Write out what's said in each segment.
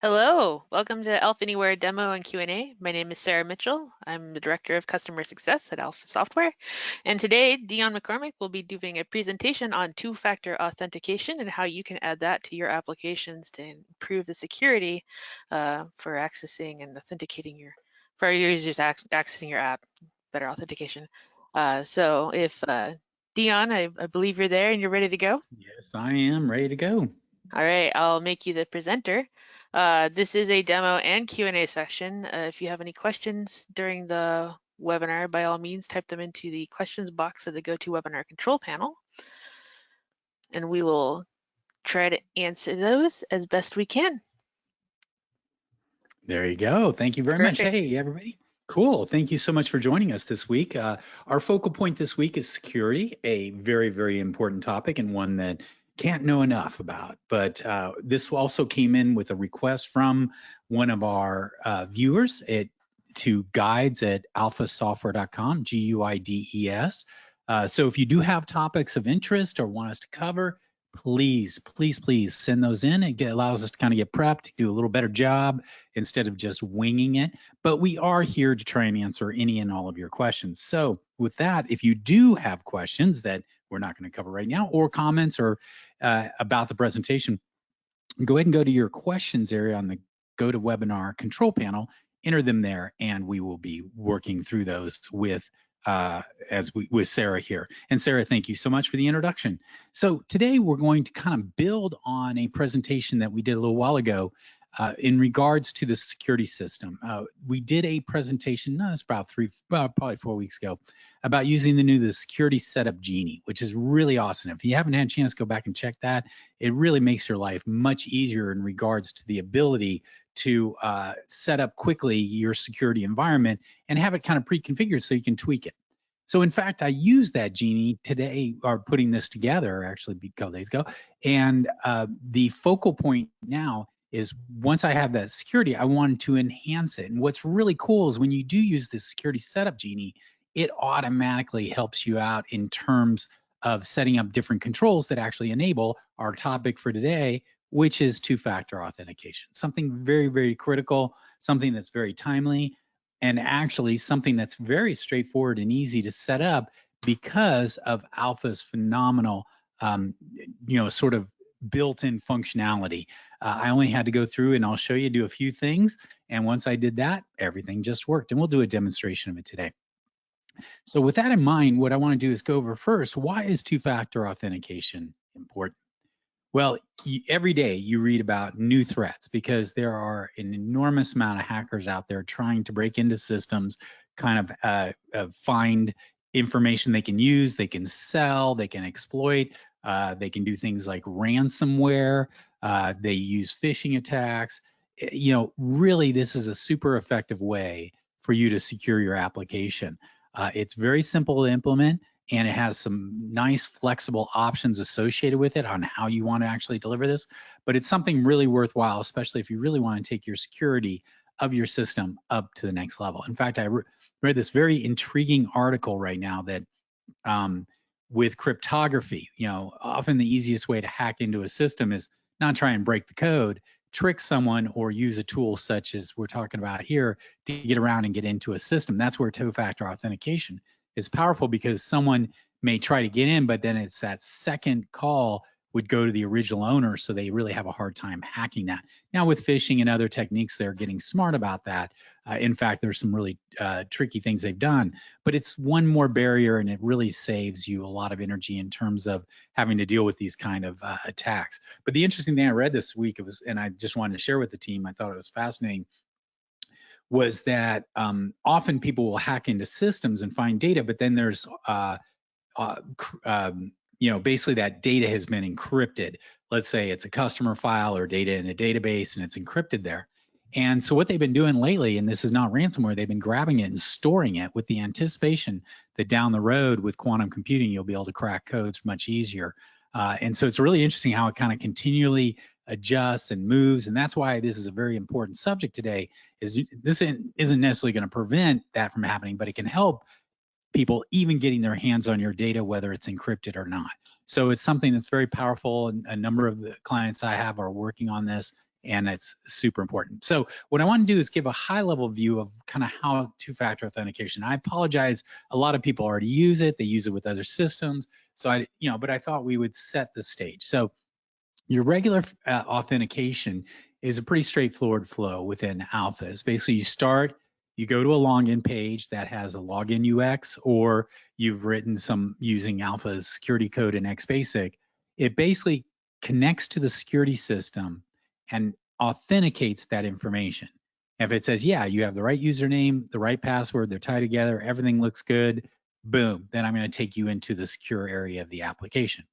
Hello, welcome to Alpha Anywhere Demo and Q&A. My name is Sarah Mitchell. I'm the Director of Customer Success at Alpha Software. And today, Dion McCormick will be doing a presentation on two-factor authentication and how you can add that to your applications to improve the security for accessing and authenticating for our users accessing your app, better authentication. So if Dion, I believe you're there and you're ready to go. Yes, I am ready to go. All right, I'll make you the presenter. This is a demo and Q&A session. If you have any questions during the webinar, by all means, type them into the questions box of the GoToWebinar control panel, and we will try to answer those as best we can. There you go. Thank you very much. Hey, everybody. Cool. Thank you so much for joining us this week. Our focal point this week is security, a very, very important topic and one that can't know enough about. But this also came in with a request from one of our viewers to guides@alphasoftware.com, GUIDES. So if you do have topics of interest or want us to cover, please send those in. It allows us to kind of get prepped, do a little better job instead of just winging it. But we are here to try and answer any and all of your questions. So with that, if you do have questions that we're not going to cover right now, or comments or about the presentation, go ahead and go to your questions area on the GoToWebinar control panel, enter them there, and we will be working through those with Sarah here. And Sarah, thank you so much for the introduction. So today we're going to kind of build on a presentation that we did a little while ago in regards to the security system. We did a presentation, it's about probably 4 weeks ago, about using the security setup Genie, which is really awesome. If you haven't had a chance, go back and check that. It really makes your life much easier in regards to the ability to set up quickly your security environment and have it kind of pre-configured so you can tweak it. So in fact, I used that Genie today, or putting this together actually a couple days ago. And the focal point now is once I have that security, I wanted to enhance it. And what's really cool is when you do use the security setup Genie, it automatically helps you out in terms of setting up different controls that actually enable our topic for today, which is two-factor authentication. Something very, very critical, something that's very timely, and actually something that's very straightforward and easy to set up because of Alpha's phenomenal, sort of built-in functionality. I only had to go through and I'll show you, do a few things. And once I did that, everything just worked. And we'll do a demonstration of it today. So with that in mind, what I want to do is go over first, why is two-factor authentication important? Well, every day you read about new threats because there are an enormous amount of hackers out there trying to break into systems, kind of find information they can use, they can sell, they can exploit, they can do things like ransomware, they use phishing attacks. Really, this is a super effective way for you to secure your application. It's very simple to implement, and it has some nice flexible options associated with it on how you want to actually deliver this. But it's something really worthwhile, especially if you really want to take your security of your system up to the next level. In fact, I read this very intriguing article right now that with cryptography, often the easiest way to hack into a system is not try and break the code, trick someone or use a tool such as we're talking about here to get around and get into a system. That's where two-factor authentication is powerful, because someone may try to get in, but then it's that second call would go to the original owner, so they really have a hard time hacking that. Now with phishing and other techniques, they're getting smart about that. In fact, there's some really tricky things they've done, but it's one more barrier, and it really saves you a lot of energy in terms of having to deal with these kind of attacks. But the interesting thing I read this week, and I just wanted to share with the team, I thought it was fascinating, was that often people will hack into systems and find data, but then there's basically that data has been encrypted. Let's say it's a customer file or data in a database and it's encrypted there. And so what they've been doing lately, and this is not ransomware, they've been grabbing it and storing it with the anticipation that down the road with quantum computing, you'll be able to crack codes much easier. And so it's really interesting how it kind of continually adjusts and moves. And that's why this is a very important subject today. Is this isn't necessarily going to prevent that from happening, but it can help people even getting their hands on your data, whether it's encrypted or not. So it's something that's very powerful, and a number of the clients I have are working on this, and it's super important. So what I want to do is give a high-level view of kind of how two-factor authentication. I apologize, a lot of people already use it. They use it with other systems. So but I thought we would set the stage. So your regular authentication is a pretty straightforward flow within Alpha. It's basically you start, you go to a login page that has a login UX, or you've written some using Alpha's security code in Xbasic. It basically connects to the security system and authenticates that information. If it says, yeah, you have the right username, the right password, they're tied together, everything looks good, boom, then I'm going to take you into the secure area of the application.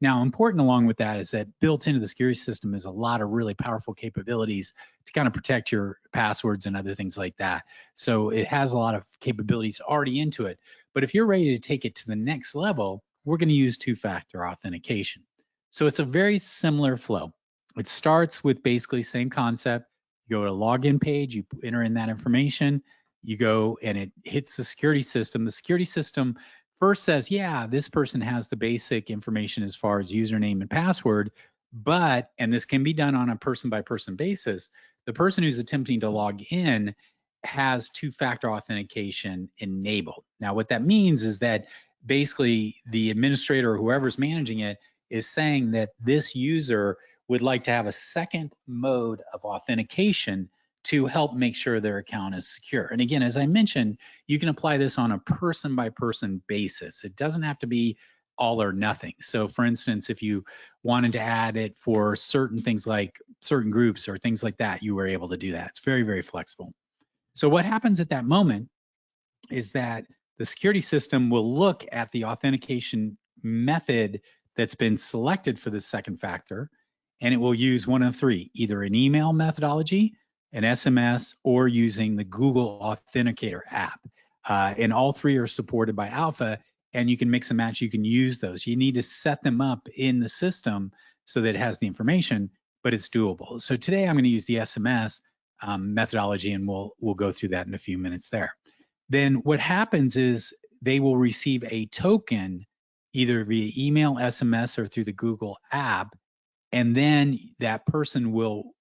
Now, important along with that is that built into the security system is a lot of really powerful capabilities to kind of protect your passwords and other things like that. So it has a lot of capabilities already into it. But if you're ready to take it to the next level, we're going to use two-factor authentication. So it's a very similar flow. It starts with basically same concept. You go to a login page, you enter in that information, you go and it hits the security system. The security system first says, yeah, this person has the basic information as far as username and password, but, and this can be done on a person-by-person basis, the person who's attempting to log in has two-factor authentication enabled. Now, what that means is that basically the administrator or whoever's managing it is saying that this user would like to have a second mode of authentication to help make sure their account is secure. And again, as I mentioned, you can apply this on a person-by-person basis. It doesn't have to be all or nothing. So for instance, if you wanted to add it for certain things like certain groups or things like that, you were able to do that. It's very, very flexible. So what happens at that moment is that the security system will look at the authentication method that's been selected for the second factor, and it will use one of three, either an email methodology, an SMS, or using the Google Authenticator app. And all three are supported by Alpha, and you can mix and match. You can use those. You need to set them up in the system so that it has the information, but it's doable. So today I'm going to use the SMS methodology, and we'll go through that in a few minutes there. Then what happens is they will receive a token either via email, SMS, or through the Google app, and then that person will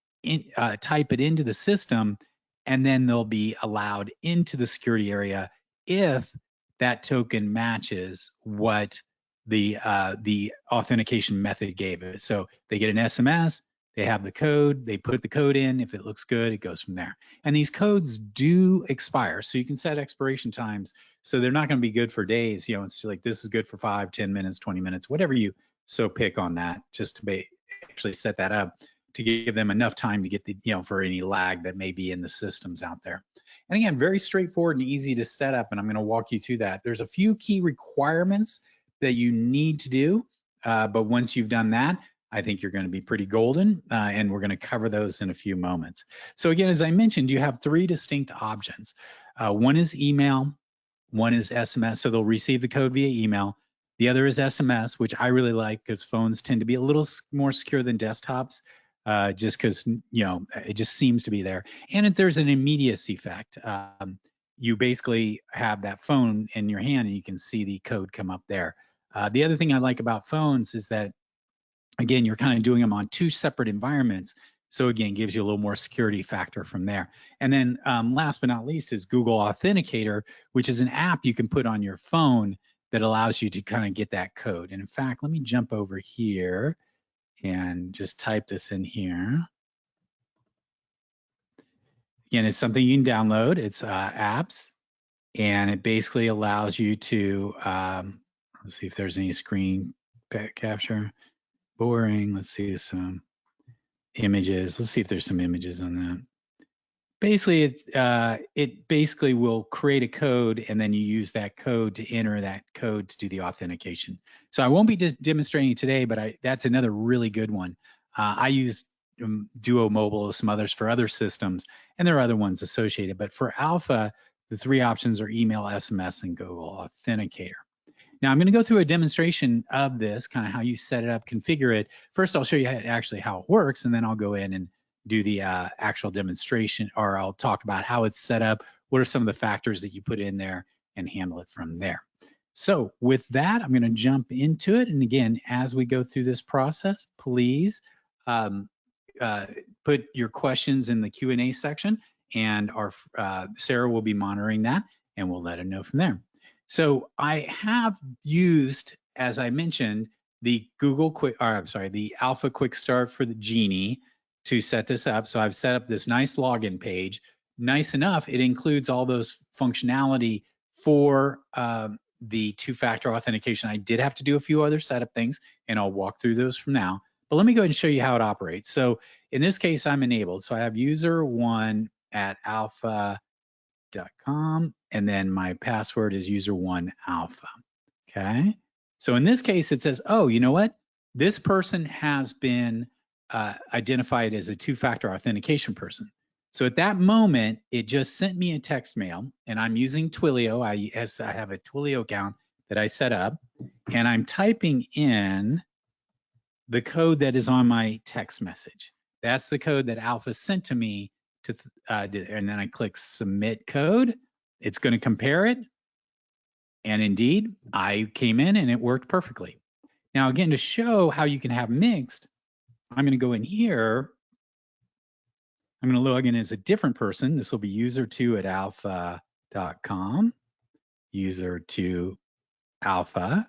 type it into the system, and then they'll be allowed into the security area if that token matches what the authentication method gave it. So they get an SMS, they have the code, they put the code in. If it looks good, it goes from there. And these codes do expire, so you can set expiration times. So they're not going to be good for days. You know, it's like this is good for 5, 10 minutes, 20 minutes, whatever you so pick on that, just to actually set that up to give them enough time to get the, for any lag that may be in the systems out there. And again, very straightforward and easy to set up, and I'm going to walk you through that. There's a few key requirements that you need to do, but once you've done that, I think you're going to be pretty golden, and we're going to cover those in a few moments. So again, as I mentioned, you have three distinct options. One is email, one is SMS, so they'll receive the code via email. The other is SMS, which I really like because phones tend to be a little more secure than desktops, just because, it just seems to be there. And if there's an immediacy effect, you basically have that phone in your hand and you can see the code come up there. The other thing I like about phones is that, again, you're kind of doing them on two separate environments. So again, gives you a little more security factor from there. And then last but not least is Google Authenticator, which is an app you can put on your phone that allows you to kind of get that code. And in fact, let me jump over here and just type this in here. Again, it's something you can download. It's apps, and it basically allows you to, let's see if there's any screen capture. Boring. Let's see some images. Let's see if there's some images on that. Basically, it basically will create a code, and then you use that code to enter that code to do the authentication. So I won't be demonstrating today, but that's another really good one. I use Duo Mobile, some others for other systems, and there are other ones associated. But for Alpha, the three options are email, SMS, and Google Authenticator. Now I'm going to go through a demonstration of this, kind of how you set it up, configure it. First, I'll show you actually how it works, and then I'll go in and do the actual demonstration, or I'll talk about how it's set up, what are some of the factors that you put in there, and handle it from there. So with that, I'm going to jump into it. And again, as we go through this process, please put your questions in the Q&A section, and our Sarah will be monitoring that, and we'll let her know from there. So I have used, as I mentioned, the the Alpha Quick Start for the Genie to set this up. So I've set up this nice login page. Nice enough, it includes all those functionality for the two-factor authentication. I did have to do a few other setup things, and I'll walk through those from now. But let me go ahead and show you how it operates. So in this case, I'm enabled. So I have user1 at alpha.com, and then my password is user1 alpha. Okay. So in this case, it says, oh, you know what? This person has been identified as a two-factor authentication person. So at that moment, it just sent me a text mail, and I'm using Twilio. I have a Twilio account that I set up, and I'm typing in the code that is on my text message. That's the code that Alpha sent to me to, and then I click submit code. It's going to compare it. And indeed, I came in and it worked perfectly. Now, again, to show how you can have mixed, I'm going to go in here. I'm going to log in as a different person. This will be user2 at alpha.com, user2 alpha.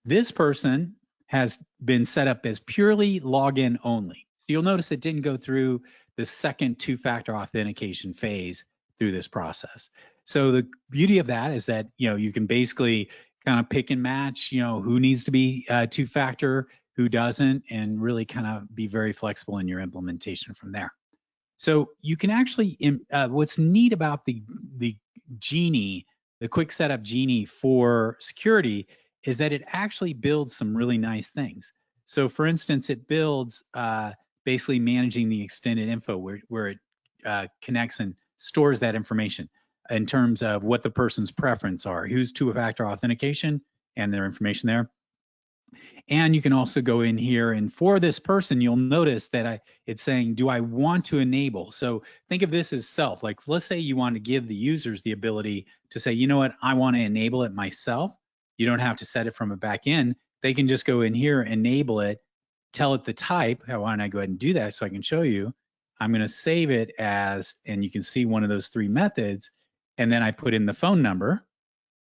This person has been set up as purely login only. So you'll notice it didn't go through the second two-factor authentication phase through this process. So the beauty of that is that, you know, you can basically kind of pick and match, you know, who needs to be two-factor, who doesn't, and really kind of be very flexible in your implementation from there. So you can actually, what's neat about the Genie, the quick setup Genie for security, is that it actually builds some really nice things. So for instance, it builds basically managing the extended info where it connects and stores that information in terms of what the person's preference are, who's two-factor authentication and their information there. And you can also go in here, and for this person, you'll notice that it's saying, do I want to enable? So think of this as self. Like, let's say you want to give the users the ability to say, you know what, I want to enable it myself. You don't have to set it from a back end. They can just go in here, enable it, tell it the type. Why don't I go ahead and do that so I can show you? I'm going to save it as, and you can see one of those three methods, and then I put in the phone number.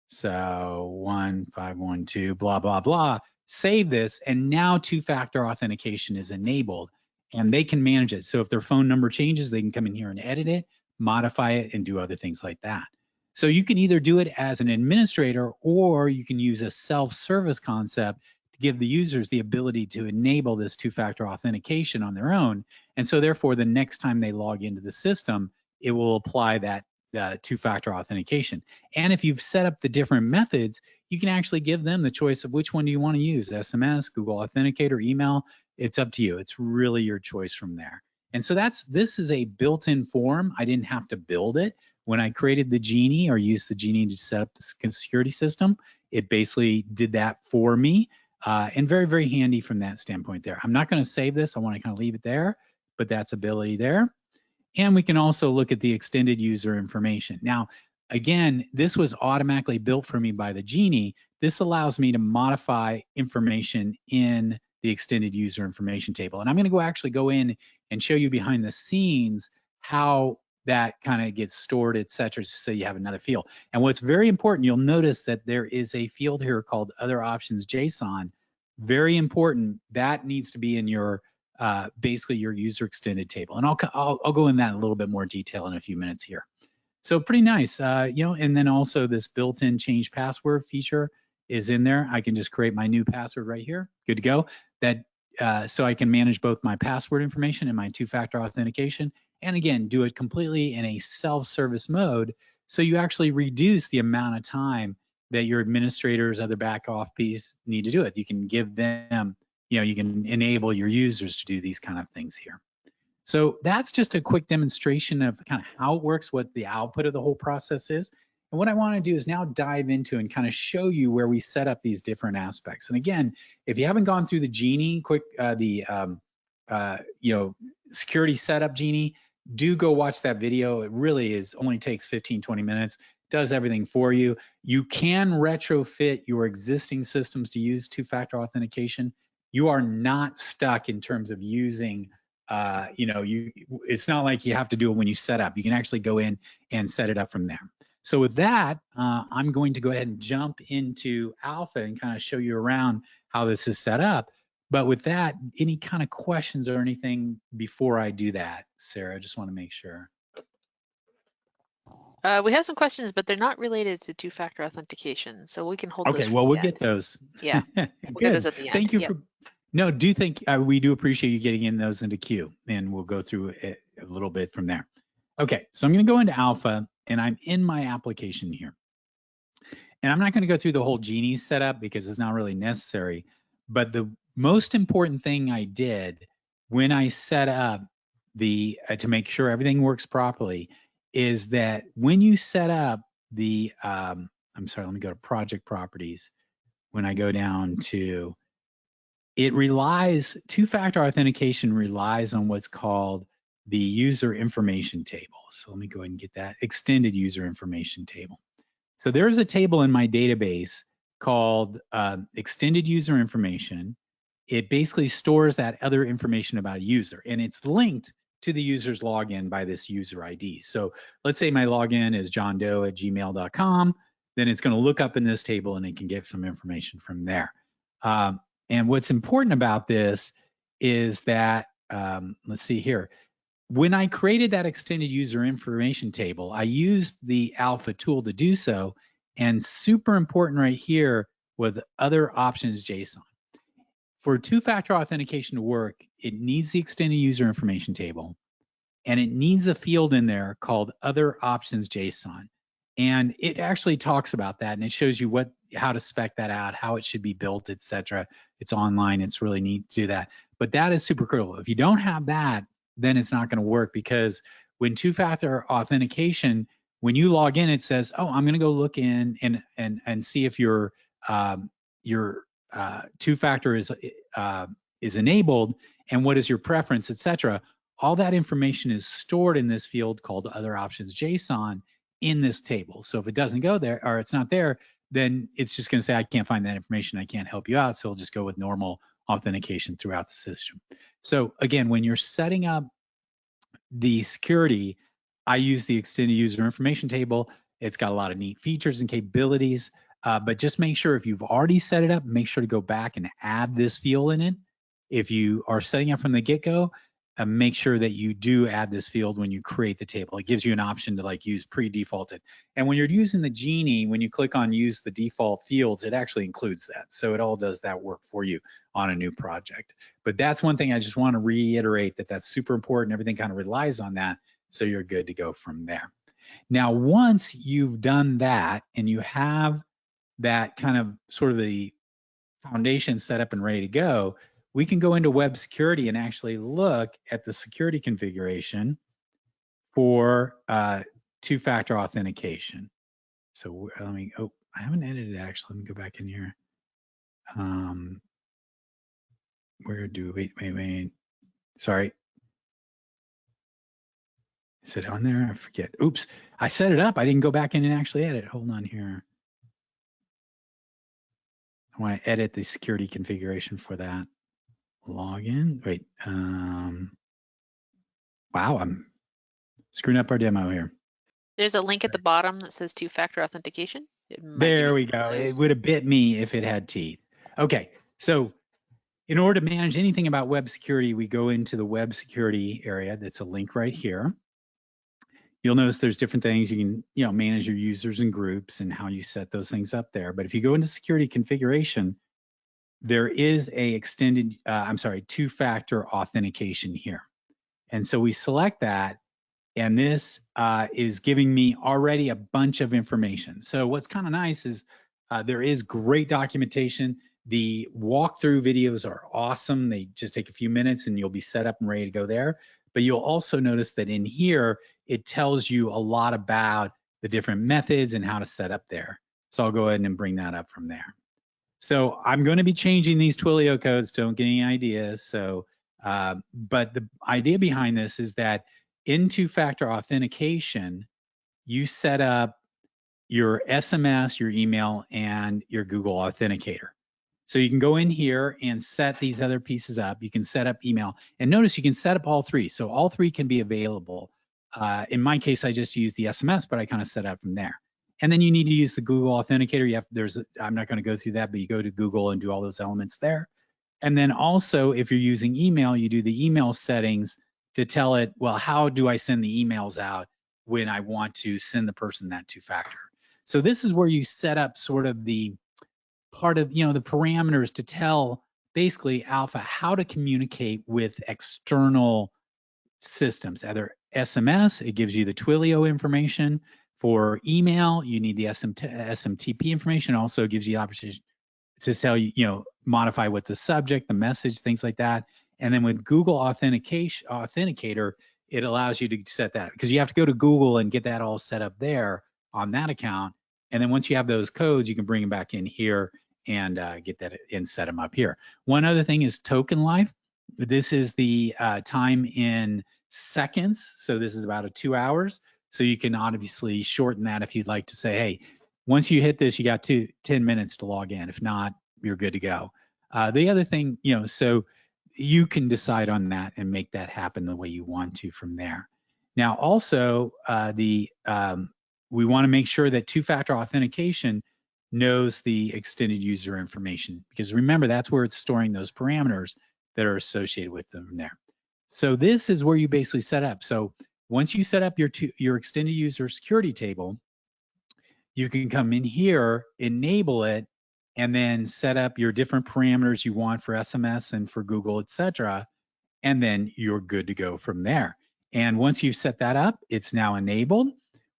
So 1512, blah, blah, blah. Save this, and now two-factor authentication is enabled, and they can manage it. So if their phone number changes, they can come in here and edit it, modify it, and do other things like that. So you can either do it as an administrator, or you can use a self-service concept to give the users the ability to enable this two-factor authentication on their own. And so therefore, the next time they log into the system, it will apply that two-factor authentication. And if you've set up the different methods, you can actually give them the choice of which one do you want to use, SMS, Google Authenticator, email. It's up to you. It's really your choice from there. And so this is a built-in form. I didn't have to build it. When I created the Genie or used the Genie to set up the security system, it basically did that for me, and very, very handy from that standpoint there. I'm not going to save this. I want to kind of leave it there, but that's ability there. And we can also look at the extended user information. Now, again, this was automatically built for me by the Genie. This allows me to modify information in the extended user information table. And I'm going to actually go in and show you behind the scenes how that kind of gets stored, et cetera, so you have another field. And what's very important, you'll notice that there is a field here called Other Options JSON. Very important. That needs to be in your basically your user extended table. And I'll go in that in a little bit more detail in a few minutes here. So pretty nice, you know, and then also this built-in change password feature is in there. I can just create my new password right here. Good to go. That so I can manage both my password information and my two-factor authentication. And again, do it completely in a self-service mode. So you actually reduce the amount of time that your administrators, other back office need to do it. You can give them, you know, you can enable your users to do these kind of things here. So that's just a quick demonstration of kind of how it works, what the output of the whole process is. And what I want to do is now dive into and kind of show you where we set up these different aspects. And again, if you haven't gone through the Genie, you know, security setup Genie, do go watch that video. It really is only takes 15, 20 minutes, does everything for you. You can retrofit your existing systems to use two-factor authentication. You are not stuck in terms of using you know, it's not like you have to do it when you set up. You can actually go in and set it up from there. So with that, I'm going to go ahead and jump into Alpha and kind of show you around how this is set up. But with that, any kind of questions or anything before I do that, Sarah? I just want to make sure. We have some questions, but they're not related to two-factor authentication, so we can hold those. Okay, well, we'll get those. Yeah, we'll get those at the end. Thank you for. No, we do appreciate you getting in those into queue, and we'll go through it a little bit from there. Okay, so I'm going to go into Alpha, and I'm in my application here. And I'm not going to go through the whole Genie setup because it's not really necessary. But the most important thing I did when I set up the to make sure everything works properly is that when you set up the I'm sorry, let me go to project properties. When I go down to it relies, two-factor authentication relies on what's called the user information table. So let me go ahead and get that extended user information table. So there's a table in my database called extended user information. It basically stores that other information about a user, and it's linked to the user's login by this user ID. So let's say my login is johndoe@gmail.com, then it's going to look up in this table and it can get some information from there. And what's important about this is that, let's see here, when I created that extended user information table, I used the Alpha tool to do so. And super important right here with other options JSON. For two-factor authentication to work, it needs the extended user information table, and it needs a field in there called other options JSON. And it actually talks about that, and it shows you how to spec that out, how it should be built, etc. It's online. It's really neat to do that. But that is super critical. If you don't have that, then it's not going to work, because when two-factor authentication, when you log in, it says, "Oh, I'm going to go look in and see if your two-factor is enabled, and what is your preference, etc." All that information is stored in this field called other options JSON in this table. So if it doesn't go there, or it's not there, then it's just going to say, "I can't find that information. I can't help you out." So it'll just go with normal authentication throughout the system. So again, when you're setting up the security, I use the extended user information table. It's got a lot of neat features and capabilities, but just make sure if you've already set it up, make sure to go back and add this field in it. If you are setting up from the get-go, make sure that you do add this field when you create the table. It gives you an option to like use pre-defaulted. And when you're using the Genie, when you click on use the default fields, it actually includes that. So it all does that work for you on a new project. But that's one thing I just want to reiterate, that that's super important. Everything kind of relies on that. So you're good to go from there. Now, once you've done that and you have that kind of sort of the foundation set up and ready to go, we can go into web security and actually look at the security configuration for two-factor authentication. So let me, oh, I haven't edited it actually. Let me go back in here. Where do, wait. Sorry. Is it on there? I forget. Oops, I set it up. I didn't go back in and actually edit. Hold on here. I want to edit the security configuration for that. Login, wait, wow, I'm screwing up our demo here. There's a link at the bottom that says two-factor authentication. There we go. It would have bit me if it had teeth. Okay, so in order to manage anything about web security, we go into the web security area. That's a link right here. You'll notice there's different things. You can, manage your users and groups and how you set those things up there. But if you go into security configuration, there is a extended, two-factor authentication here. And so we select that, and this is giving me already a bunch of information. So what's kind of nice is there is great documentation. The walkthrough videos are awesome. They just take a few minutes and you'll be set up and ready to go there. But you'll also notice that in here, it tells you a lot about the different methods and how to set up there. So I'll go ahead and bring that up from there. So I'm going to be changing these Twilio codes. Don't get any ideas. So, but the idea behind this is that in two-factor authentication, you set up your SMS, your email, and your Google Authenticator. So you can go in here and set these other pieces up. You can set up email, and notice you can set up all three. So all three can be available. In my case, I just use the SMS, but I kind of set up from there. And then you need to use the Google Authenticator. I'm not going to go through that, but you go to Google and do all those elements there. And then also, if you're using email, you do the email settings to tell it, well, how do I send the emails out when I want to send the person that two-factor? So this is where you set up sort of the part of, the parameters to tell basically Alpha how to communicate with external systems, either SMS, it gives you the Twilio information. For email, you need the SMTP information, also gives you the opportunity to tell you, modify what the subject, the message, things like that. And then with Google Authenticator, it allows you to set that, because you have to go to Google and get that all set up there on that account. And then once you have those codes, you can bring them back in here and get that and set them up here. One other thing is token life. This is the time in seconds. So this is about 2 hours. So you can obviously shorten that if you'd like to say, hey, once you hit this, you got 10 minutes to log in. If not, you're good to go. The other thing, so you can decide on that and make that happen the way you want to from there. Now, also, we want to make sure that two-factor authentication knows the extended user information, because remember, that's where it's storing those parameters that are associated with them there. So this is where you basically set up. So once you set up your extended user security table, you can come in here, enable it, and then set up your different parameters you want for SMS and for Google, etc. And then you're good to go from there. And once you've set that up, it's now enabled.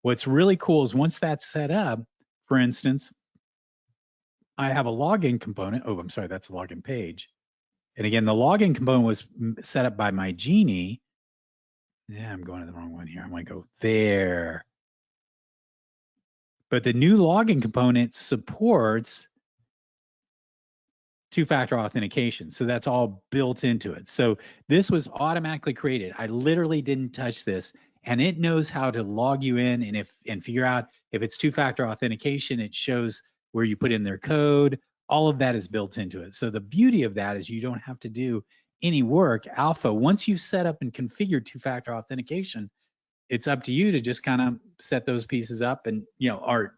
What's really cool is once that's set up, for instance, I have a login component. Oh, I'm sorry, that's a login page. And again, the login component was set up by my Genie. Yeah, I'm going to the wrong one here. I want to go there. But the new login component supports two-factor authentication. So that's all built into it. So this was automatically created. I literally didn't touch this, and it knows how to log you in and figure out if it's two-factor authentication. It shows where you put in their code. All of that is built into it. So the beauty of that is you don't have to do any work. Alpha, once you've set up and configured two-factor authentication, it's up to you to just kind of set those pieces up and,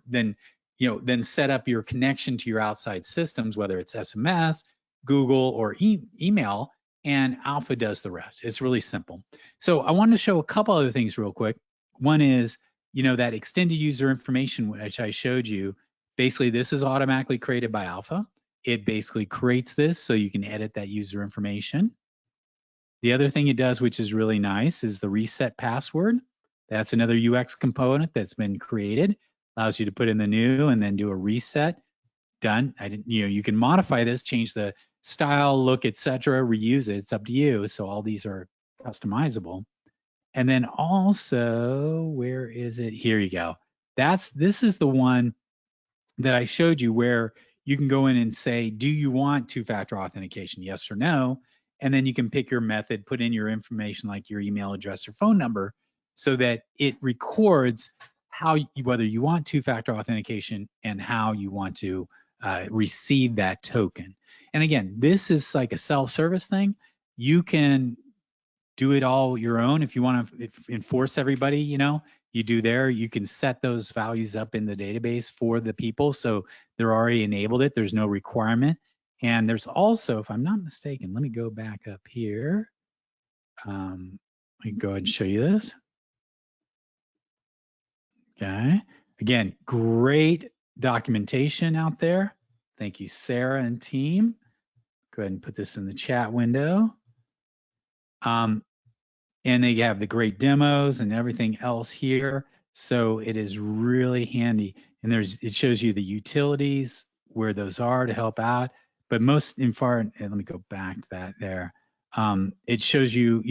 then set up your connection to your outside systems, whether it's SMS, Google, or email, and Alpha does the rest. It's really simple. So I wanted to show a couple other things real quick. One is, that extended user information, which I showed you. Basically, this is automatically created by Alpha. It basically creates this so you can edit that user information. The other thing it does, which is really nice, is the reset password. That's another UX component that's been created. Allows you to put in the new and then do a reset. Done. You can modify this, change the style, look, etc., reuse it. It's up to you. So all these are customizable. And then also, where is it? Here you go. This is the one that I showed you where you can go in and say, do you want two-factor authentication? Yes or no. And then you can pick your method, put in your information like your email address or phone number, so that it records whether you want two-factor authentication and how you want to receive that token. And again, this is like a self-service thing. You can do it all your own. If you want to enforce everybody, you do there. You can set those values up in the database for the people, so they're already enabled it. There's no requirement. And there's also, if I'm not mistaken, let me go back up here. Let me go ahead and show you this. Okay. Again, great documentation out there. Thank you, Sarah and team. Go ahead and put this in the chat window. And they have the great demos and everything else here. So it is really handy. And it shows you the utilities, where those are to help out. But most let me go back to that there. It shows you,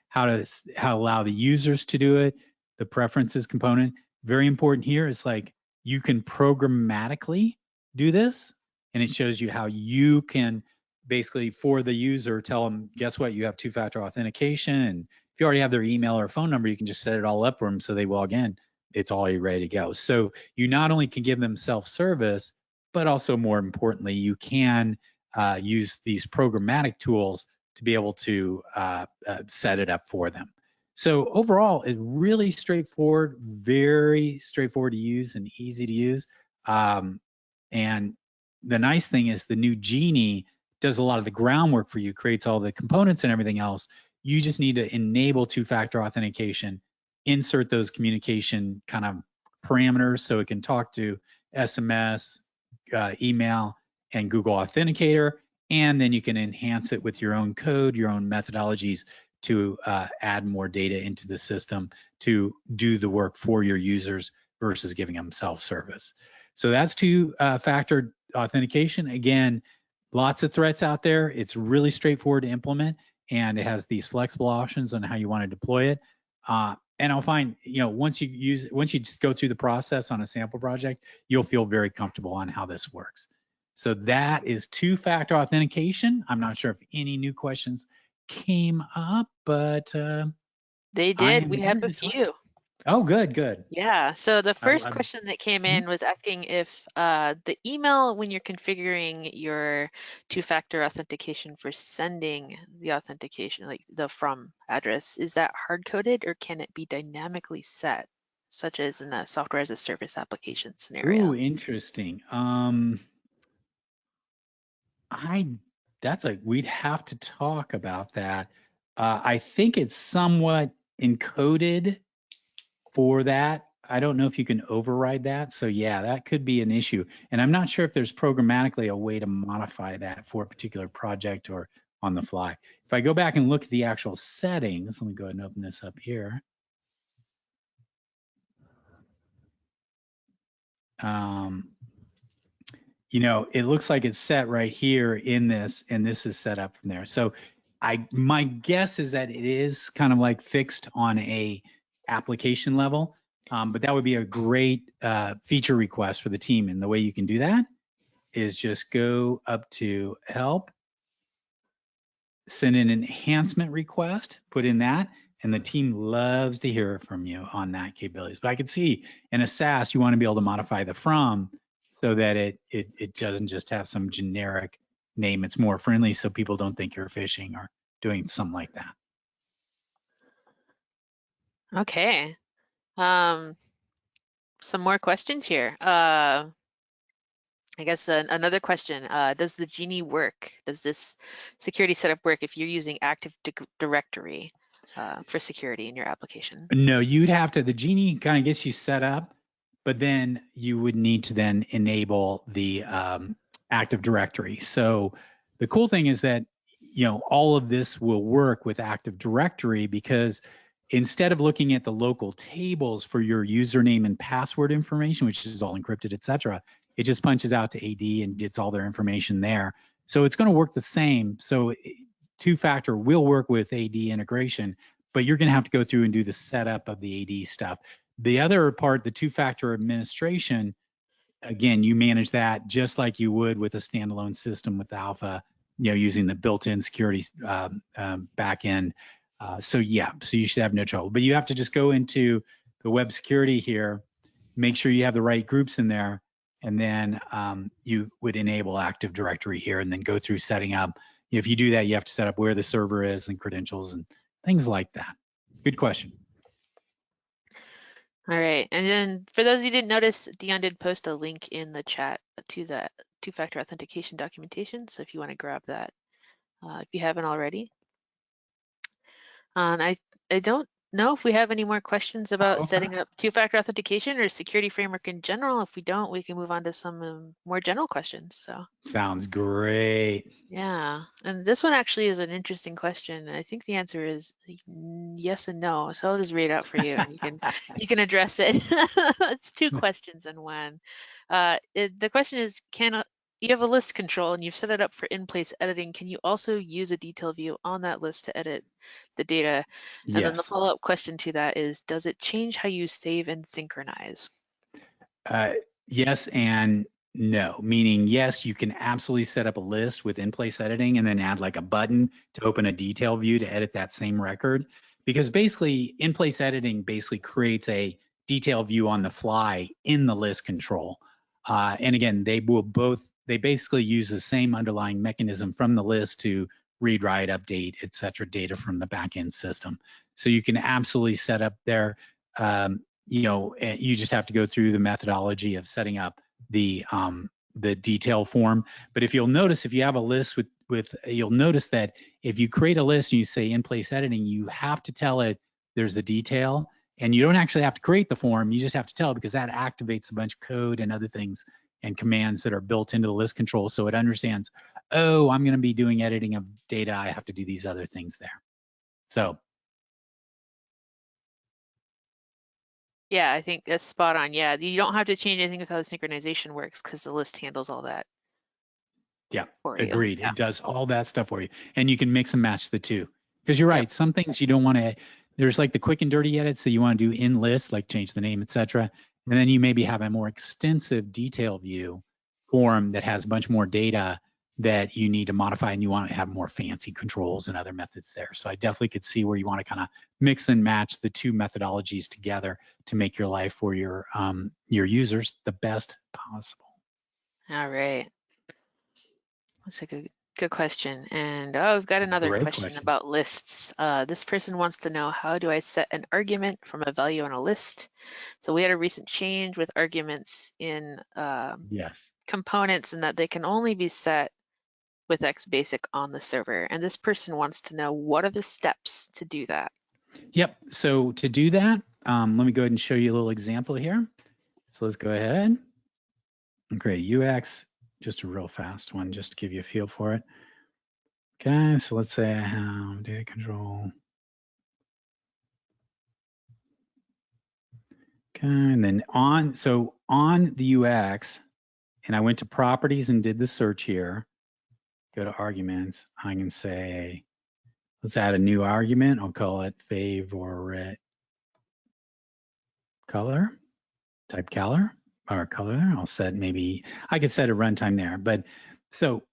how to allow the users to do it, the preferences component. Very important here is like you can programmatically do this, and it shows you how you can basically, for the user, tell them, guess what, you have two-factor authentication, and if you already have their email or phone number, you can just set it all up for them so they log in. It's all ready to go. So you not only can give them self-service, but also more importantly, you can use these programmatic tools to be able to set it up for them. So overall, it's really straightforward, very straightforward to use and easy to use. And the nice thing is the new Genie does a lot of the groundwork for you, creates all the components and everything else. You just need to enable two-factor authentication, insert those communication kind of parameters so it can talk to SMS, email, and Google Authenticator, and then you can enhance it with your own code, your own methodologies to add more data into the system to do the work for your users versus giving them self-service. So that's two-factor authentication. Again, lots of threats out there. It's really straightforward to implement, and it has these flexible options on how you want to deploy it. And I'll find, once you just go through the process on a sample project, you'll feel very comfortable on how this works. So that is two-factor authentication. I'm not sure if any new questions came up, but they did. We have a few. Oh, good. Yeah. So the first question that came in was asking if the email, when you're configuring your two-factor authentication for sending the authentication, like the from address, is that hard-coded or can it be dynamically set, such as in a software as a service application scenario? Ooh, interesting. We'd have to talk about that. I think it's somewhat encoded for that. I don't know if you can override that. So yeah, that could be an issue. And I'm not sure if there's programmatically a way to modify that for a particular project or on the fly. If I go back and look at the actual settings, let me go ahead and open this up here. It looks like it's set right here in this, and this is set up from there. So my guess is that it is kind of like fixed on a application level, but that would be a great feature request for the team. And the way you can do that is just go up to help, send an enhancement request, put in that, and the team loves to hear from you on that capabilities. But I could see in a SaaS, you want to be able to modify the from so that it doesn't just have some generic name. It's more friendly so people don't think you're phishing or doing something like that. Okay. Some more questions here. I guess another question, does the Genie work? Does this security setup work if you're using Active Directory for security in your application? No, you'd have to, the Genie kind of gets you set up, but then you would need to then enable the Active Directory. So the cool thing is that, all of this will work with Active Directory because instead of looking at the local tables for your username and password information, which is all encrypted, et cetera, it just punches out to AD and gets all their information there. So it's going to work the same. So two-factor will work with AD integration, but you're going to have to go through and do the setup of the AD stuff. The other part, the two-factor administration, again, you manage that just like you would with a standalone system with Alpha, using the built-in security backend. So you should have no trouble. But you have to just go into the web security here, make sure you have the right groups in there, and then you would enable Active Directory here and then go through setting up. If you do that, you have to set up where the server is and credentials and things like that. Good question. All right, and then for those of you who didn't notice, Dion did post a link in the chat to the two-factor authentication documentation. So if you want to grab that, if you haven't already. I don't know if we have any more questions about setting up two-factor authentication or security framework in general. If we don't, we can move on to some more general questions. So sounds great. Yeah, and this one actually is an interesting question. And I think the answer is yes and no. So I'll just read it out for you, and you can address it. It's two questions in one. The question is, you have a list control and you've set it up for in-place editing. Can you also use a detail view on that list to edit the data? And then the follow-up question to that is, does it change how you save and synchronize? Yes and no, meaning yes, you can absolutely set up a list with in-place editing and then add like a button to open a detail view to edit that same record. Because basically in-place editing basically creates a detail view on the fly in the list control. And again, they will both they basically use the same underlying mechanism from the list to read, write, update, et cetera, data from the backend system. So you can absolutely set up there, you just have to go through the methodology of setting up the detail form. But if you'll notice, if you have a list you'll notice that if you create a list and you say in-place editing, you have to tell it there's a detail, and you don't actually have to create the form. You just have to tell it, because that activates a bunch of code and other things and commands that are built into the list control. So it understands, oh, I'm going to be doing editing of data. I have to do these other things there. So. Yeah, I think that's spot on. Yeah, you don't have to change anything with how the synchronization works, because the list handles all that. Yeah, for you. agreed. Yeah. It does all that stuff for you. And you can mix and match the two. Because you're right, some things you don't want to, there's like the quick and dirty edits that you want to do in list, like change the name, etc. And then you maybe have a more extensive detail view form that has a bunch more data that you need to modify, and you want to have more fancy controls and other methods there. So I definitely could see where you want to kind of mix and match the two methodologies together to make your life for your users the best possible. All right. That's a good question. And we've got another question about lists. This person wants to know, how do I set an argument from a value on a list? So we had a recent change with arguments in components, and that they can only be set with Xbasic on the server. And this person wants to know, what are the steps to do that? Yep. So to do that, let me go ahead and show you a little example here. So let's go ahead and create UX, just a real fast one, just to give you a feel for it. Okay, so let's say I have data control. Okay, and then on the UX, and I went to properties and did the search here, go to arguments, I can say, let's add a new argument. I'll call it favorite color, type color, or color. I'll set, maybe I could set a runtime there. But so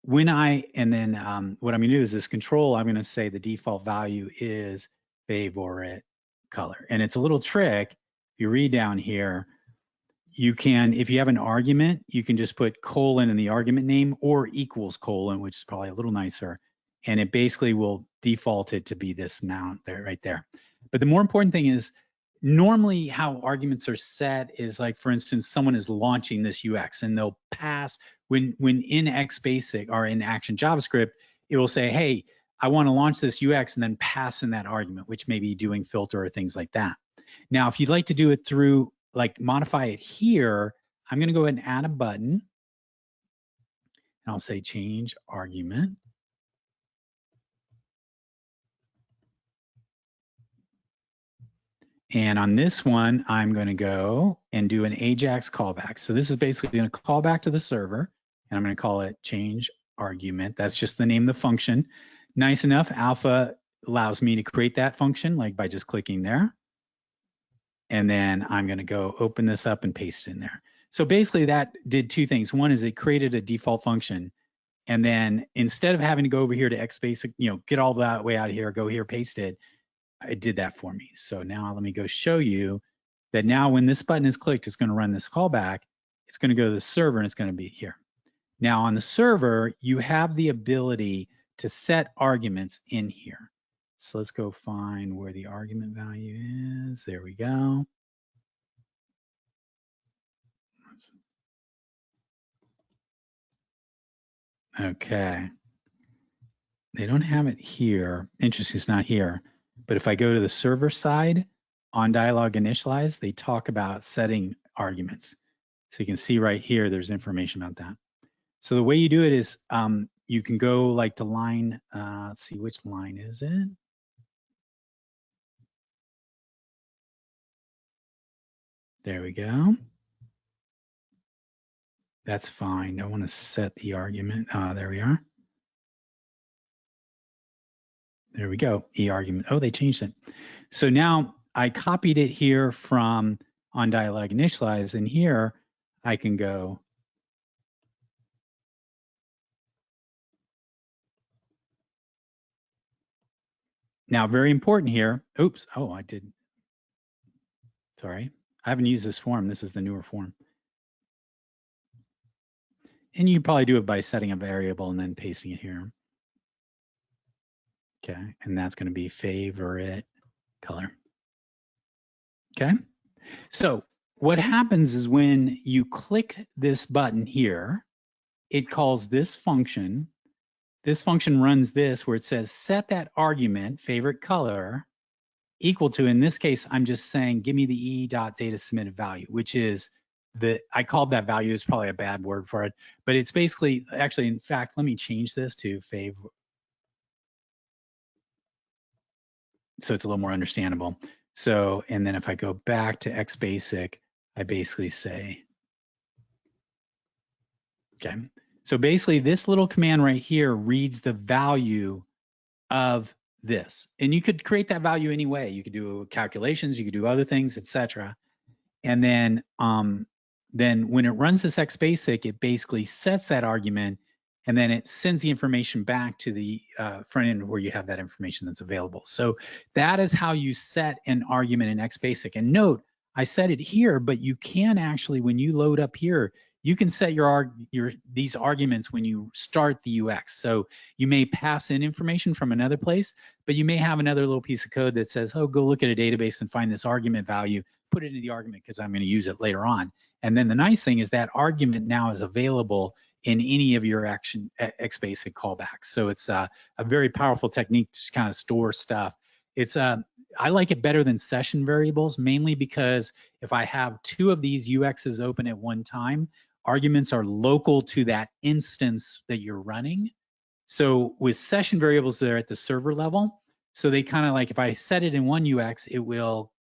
when what I'm going to do is this control, I'm going to say the default value is favorite color. And it's a little trick. If you read down here, you can, if you have an argument, you can just put colon in the argument name, or equals colon, which is probably a little nicer. And it basically will default it to be this amount there, right there. But the more important thing is, normally how arguments are set is, like, for instance, someone is launching this UX and they'll pass, when in Xbasic or in Action JavaScript, it will say, hey, I want to launch this UX, and then pass in that argument, which may be doing filter or things like that. Now, if you'd like to do it through, like, modify it here, I'm going to go ahead and add a button, and I'll say change argument. And on this one, I'm going to go and do an AJAX callback. So this is basically going to call back to the server, and I'm going to call it change argument. That's just the name of the function. Nice enough, Alpha allows me to create that function, like by just clicking there. And then I'm going to go open this up and paste it in there. So basically that did two things. One is it created a default function. And then instead of having to go over here to Xbasic, get all that way out of here, go here, paste it, it did that for me. So now let me go show you that now when this button is clicked, it's going to run this callback. It's going to go to the server, and it's going to be here. Now on the server, you have the ability to set arguments in here. So let's go find where the argument value is. There we go. Okay. They don't have it here. Interesting, it's not here. But if I go to the server side on dialog initialize, they talk about setting arguments. So you can see right here, there's information about that. So the way you do it is you can go like to line, let's see, which line is it? There we go. That's fine. I want to set the argument. There we are. There we go, e-argument. Oh, they changed it. So now I copied it here from on dialog initialize, and here I can go now, very important here. Oops, oh, I did. Sorry, I haven't used this form. This is the newer form. And you probably do it by setting a variable and then pasting it here. Okay, and that's going to be favorite color. Okay, so what happens is when you click this button here, it calls this function. This function runs this where it says set that argument, favorite color, equal to, in this case, I'm just saying, give me the e.data submitted value, which is I called that value, is probably a bad word for it, but it's basically, actually, in fact, let me change this to favorite, so it's a little more understandable. So, and then if I go back to Xbasic, I basically say, okay. So basically this little command right here reads the value of this. And you could create that value any way. You could do calculations, you could do other things, etc. And then when it runs this Xbasic, it basically sets that argument, and then it sends the information back to the front end where you have that information that's available. So that is how you set an argument in Xbasic. And note, I set it here, but you can actually, when you load up here, you can set these arguments when you start the UX. So you may pass in information from another place, but you may have another little piece of code that says, oh, go look at a database and find this argument value, put it into the argument because I'm going to use it later on. And then the nice thing is that argument now is available in any of your Xbasic callbacks. So it's a very powerful technique to just kind of store stuff. I like it better than session variables, mainly because if I have two of these UXs open at one time, arguments are local to that instance that you're running. So with session variables, they're at the server level. So they kind of like, if I set it in one UX, it will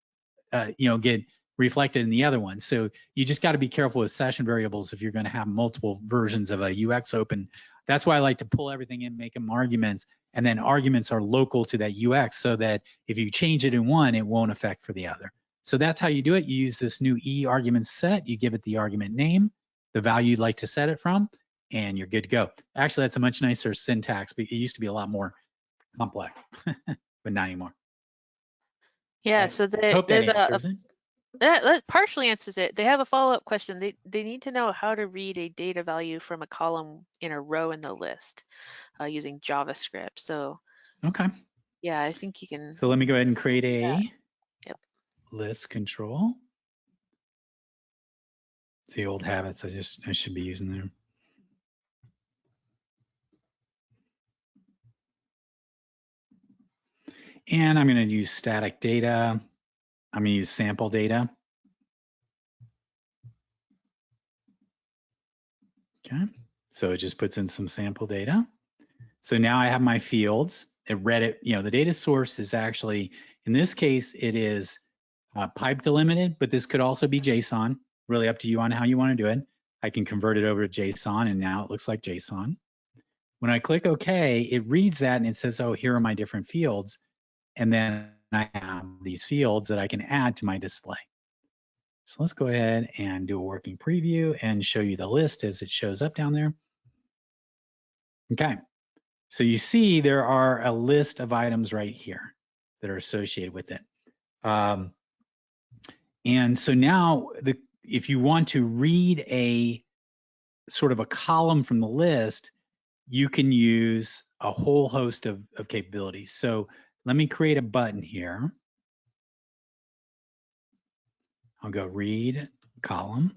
get reflected in the other one. So you just got to be careful with session variables if you're going to have multiple versions of a UX open. That's why I like to pull everything in, make them arguments, and then arguments are local to that UX so that if you change it in one, it won't affect for the other. So that's how you do it. You use this new e argument set, you give it the argument name, the value you'd like to set it from, and you're good to go. Actually, that's a much nicer syntax, but it used to be a lot more complex, but not anymore. Yeah, so there's that partially answers it. They have a follow-up question. They need to know how to read a data value from a column in a row in the list using JavaScript. So okay, yeah, I think you can. So let me go ahead and create a list control. It's the old habits I should be using there. And I'm going to use static data. I'm going to use sample data. Okay, so it just puts in some sample data. So now I have my fields. It read it, the data source is actually, in this case, it is pipe delimited, but this could also be JSON, really up to you on how you want to do it. I can convert it over to JSON, and now it looks like JSON. When I click OK, it reads that and it says, oh, here are my different fields. And then I have these fields that I can add to my display. So let's go ahead and do a working preview and show you the list as it shows up down there. Okay, so you see there are a list of items right here that are associated with it. And so now if you want to read a sort of a column from the list, you can use a whole host of capabilities. So let me create a button here. I'll go read column.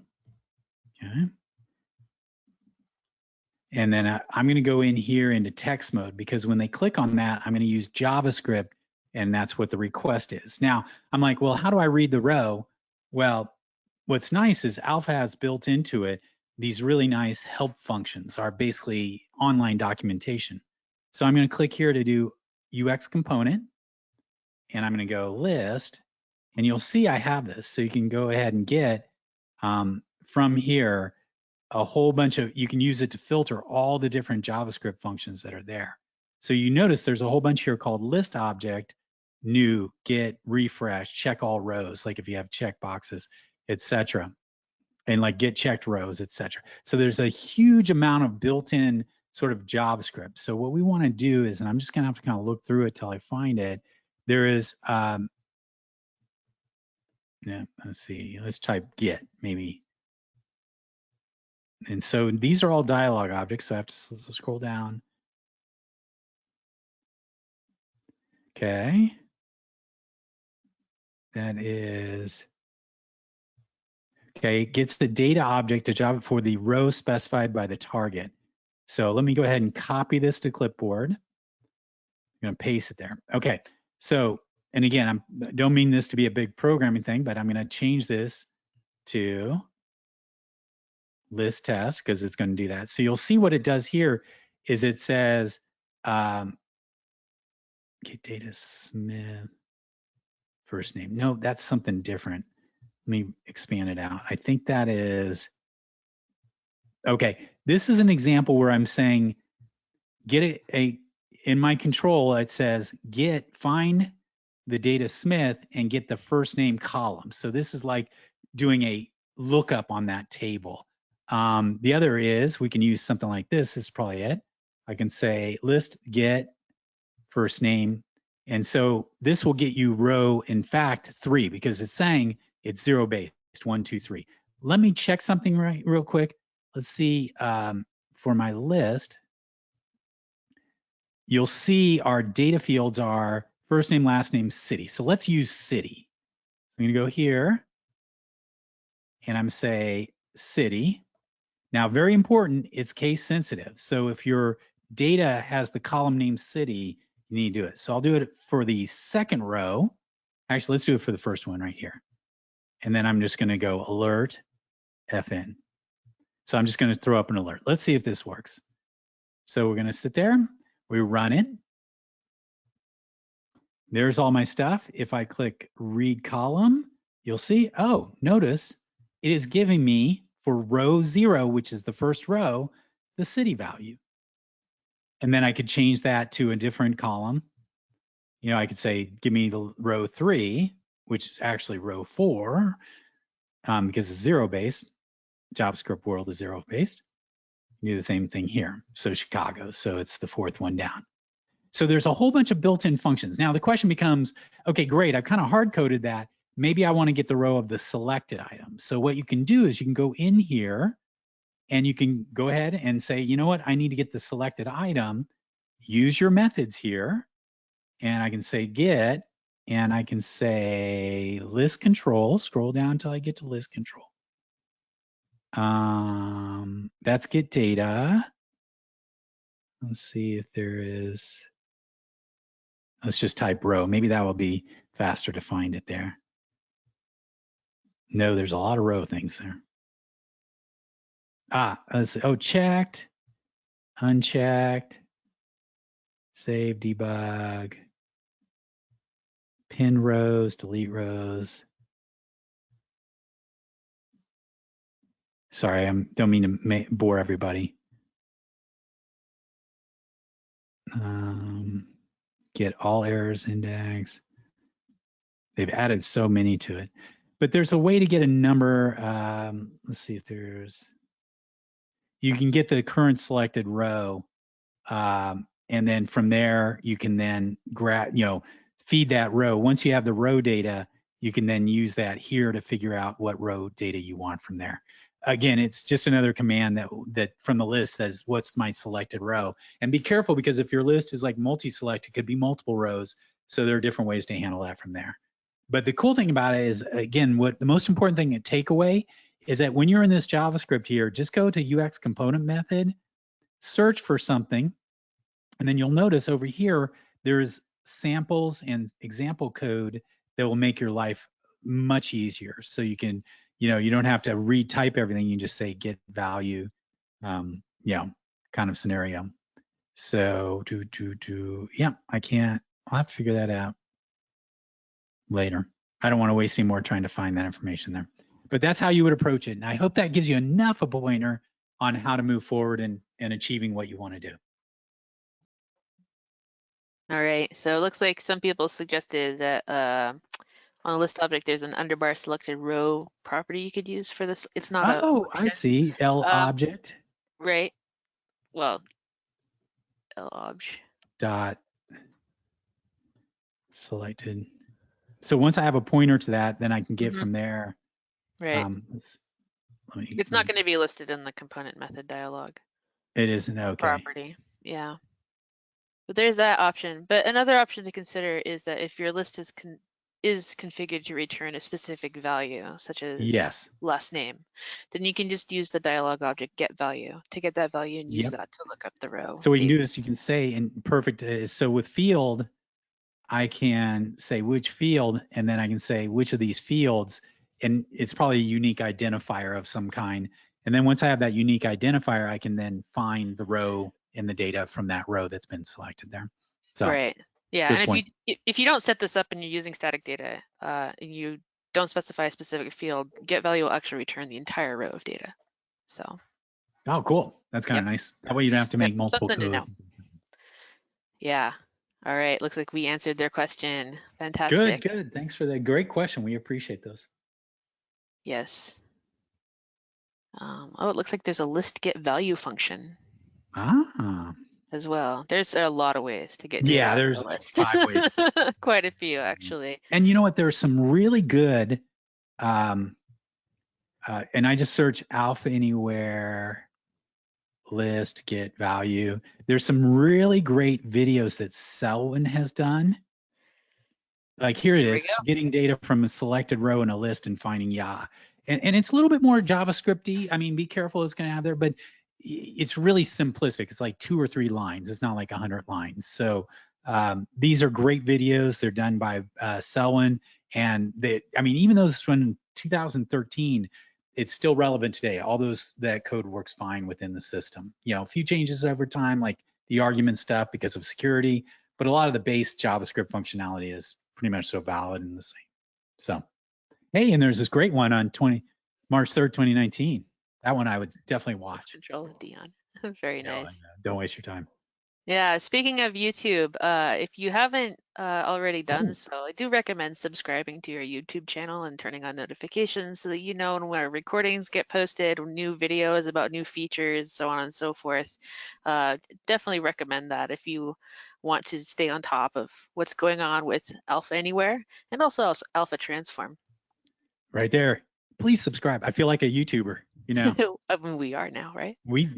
Okay. And then I'm going to go in here into text mode because when they click on that, I'm going to use JavaScript, and that's what the request is. Now, I'm like, well, how do I read the row? Well, what's nice is Alpha has built into it these really nice help functions, are basically online documentation. So I'm going to click here to do UX component, and I'm going to go list, and you'll see I have this. So you can go ahead and get from here a whole bunch of, you can use it to filter all the different JavaScript functions that are there. So you notice there's a whole bunch here called list object, new, get, refresh, check all rows, like if you have check boxes, etc. And like get checked rows, etc. So there's a huge amount of built-in sort of JavaScript. So what we want to do is, and I'm just gonna have to kind of look through it till I find it. There is, let's see, let's type get maybe. And so these are all dialog objects. So I have to scroll down. Okay. That is, okay, it gets the data object to Java for the row specified by the target. So let me go ahead and copy this to clipboard. I'm going to paste it there. Okay. So, and again, I don't mean this to be a big programming thing, but I'm going to change this to list test because it's going to do that. So you'll see what it does here is it says, get data Smith first name. No, that's something different. Let me expand it out. I think that is, okay. This is an example where I'm saying, get in my control, it says find the data Smith and get the first name column. So this is like doing a lookup on that table. The other is we can use something like this. This is probably it. I can say list get first name. And so this will get you row, in fact, 3, because it's saying it's 0 based, 1, 2, 3. Let me check something real quick. Let's see, for my list, you'll see our data fields are first name, last name, city. So let's use city. So I'm gonna go here and I'm say city. Now, very important, it's case sensitive. So if your data has the column name city, you need to do it. So I'll do it for the second row. Actually, let's do it for the first one right here. And then I'm just gonna go alert FN. So I'm just gonna throw up an alert. Let's see if this works. So we're gonna sit there, we run it. There's all my stuff. If I click read column, you'll see, oh, notice it is giving me for row 0, which is the first row, the city value. And then I could change that to a different column. You know, I could say, give me the row 3, which is actually row 4, because it's 0 based. JavaScript world is 0 based. Do the same thing here. So Chicago, so it's the 4th one down. So there's a whole bunch of built-in functions. Now the question becomes, okay, great, I've kind of hard-coded that. Maybe I want to get the row of the selected item. So what you can do is you can go in here and you can go ahead and say, you know what, I need to get the selected item. Use your methods here. And I can say get, and I can say list control, scroll down until I get to list control. That's get data. Let's see if there is, let's just type row. Maybe that will be faster to find it there. No, there's a lot of row things there. Let's see. Oh, checked, unchecked, save, debug, pin rows, delete rows. Sorry, I don't mean to bore everybody. Get all errors index. They've added so many to it, but there's a way to get a number. Let's see if there's, you can get the current selected row. And then from there, you can then feed that row. Once you have the row data, you can then use that here to figure out what row data you want from there. Again, it's just another command that from the list says, what's my selected row? And be careful, because if your list is like multi-select, it could be multiple rows. So there are different ways to handle that from there. But the cool thing about it is, again, what the most important thing to take away is that when you're in this JavaScript here, just go to UX component method, search for something, and then you'll notice over here, there's samples and example code that will make your life much easier. So you can, you don't have to retype everything. You just say get value, kind of scenario. So yeah, I'll have to figure that out later. I don't want to waste any more trying to find that information there. But that's how you would approach it. And I hope that gives you enough of a pointer on how to move forward and achieving what you want to do. All right, so it looks like some people suggested that on a list object, there's an underbar selected row property you could use for this. It's not I see, L object. Right, well, L obj. Dot selected. So once I have a pointer to that, then I can get from there. Right. It's not going to be listed in the component method dialog. It isn't, okay. Property, yeah. But there's that option. But another option to consider is that if your list is configured to return a specific value, such as last name, then you can just use the dialog object get value to get that value and use that to look up the row. So what you can do is you can say, and perfect is, so with field, I can say which field, and then I can say which of these fields, and it's probably a unique identifier of some kind. And then once I have that unique identifier, I can then find the row in the data from that row that's been selected there. So, right. Yeah, and if you don't set this up and you're using static data, and you don't specify a specific field, get value will actually return the entire row of data. So. Oh, cool. That's kind of nice. That way you don't have to make multiple codes. Yeah. All right. Looks like we answered their question. Fantastic. Good. Thanks for that. Great question. We appreciate those. Yes. Oh, it looks like there's a list get value function. As well. There's a lot of ways to get data there's on the list. 5 ways. Quite a few, actually. And you know what? There's some really good, and I just search Alpha Anywhere list get value. There's some really great videos that Selwyn has done. Like here it is, getting data from a selected row in a list and finding and it's a little bit more JavaScript-y. I mean, be careful, it's going to have there, but it's really simplistic. It's like 2 or 3 lines. It's not like 100 lines. So these are great videos. They're done by Selwyn, and even though this is from 2013, it's still relevant today. All that code works fine within the system. A few changes over time, like the argument stuff because of security, but a lot of the base JavaScript functionality is pretty much so valid and the same. So, hey, and there's this great one on March 3rd, 2019. That one I would definitely watch. Control with Dion. Very nice. Don't waste your time. Yeah, speaking of YouTube, if you haven't already done so, I do recommend subscribing to your YouTube channel and turning on notifications so that you know when our recordings get posted, new videos about new features, so on and so forth. Definitely recommend that if you want to stay on top of what's going on with Alpha Anywhere and also Alpha Transform. Right there. Please subscribe. I feel like a YouTuber. I mean, we are now, right? Like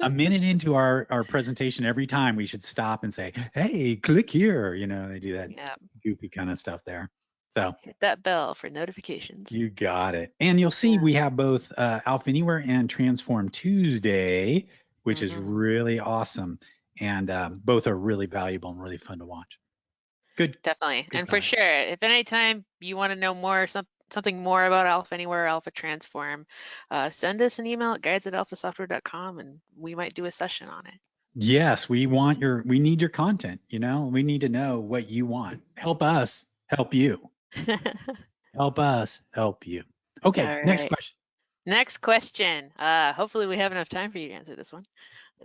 a minute into our presentation, every time we should stop and say, hey, click here. They do that goofy kind of stuff there. So hit that bell for notifications. You got it. And you'll see we have both Alpha Anywhere and Transform Tuesday, which is really awesome. And both are really valuable and really fun to watch. Good. Definitely. And for sure, if anytime you want to know more, something more about Alpha Anywhere or Alpha Transform, send us an email at guides@alphasoftware.com and we might do a session on it. Yes, we need your content. We need to know what you want. Help us help you. Help us help you. Okay, right. Next question. Next question. Hopefully we have enough time for you to answer this one.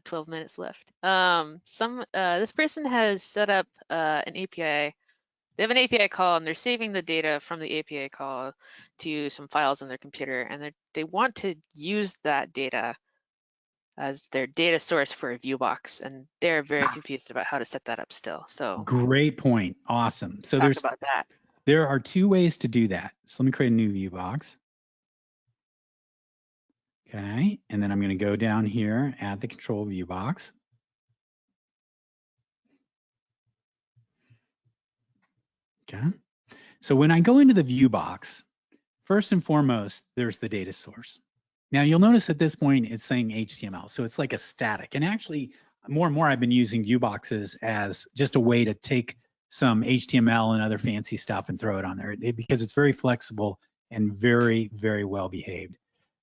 12 minutes left. This person has set up an API. They have an API call and they're saving the data from the API call to some files on their computer, and they want to use that data as their data source for a ViewBox, and they're very confused about how to set that up still. So great point. Awesome. So talk about that. There are 2 ways to do that. So let me create a new ViewBox. Okay, and then I'm going to go down here, add the control ViewBox. Okay, so when I go into the ViewBox, first and foremost, there's the data source. Now you'll notice at this point it's saying HTML, so it's like a static. And actually, more and more I've been using ViewBoxes as just a way to take some HTML and other fancy stuff and throw it on there because it's very flexible and very, very well behaved.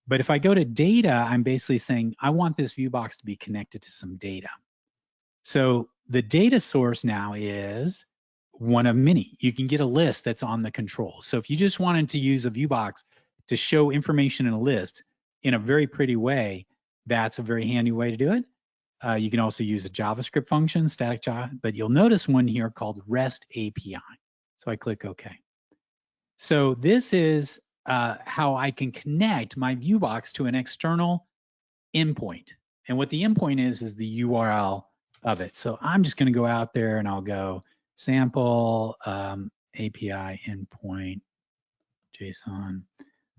But if I go to data, I'm basically saying I want this ViewBox to be connected to some data. So the data source now is one of many. You can get a list that's on the control. So if you just wanted to use a ViewBox to show information in a list in a very pretty way, that's a very handy way to do it. You can also use a JavaScript function, static Java, but you'll notice one here called REST API. So I click OK. So this is how I can connect my ViewBox to an external endpoint. And what the endpoint is the URL of it. So I'm just going to go out there and I'll go sample API endpoint JSON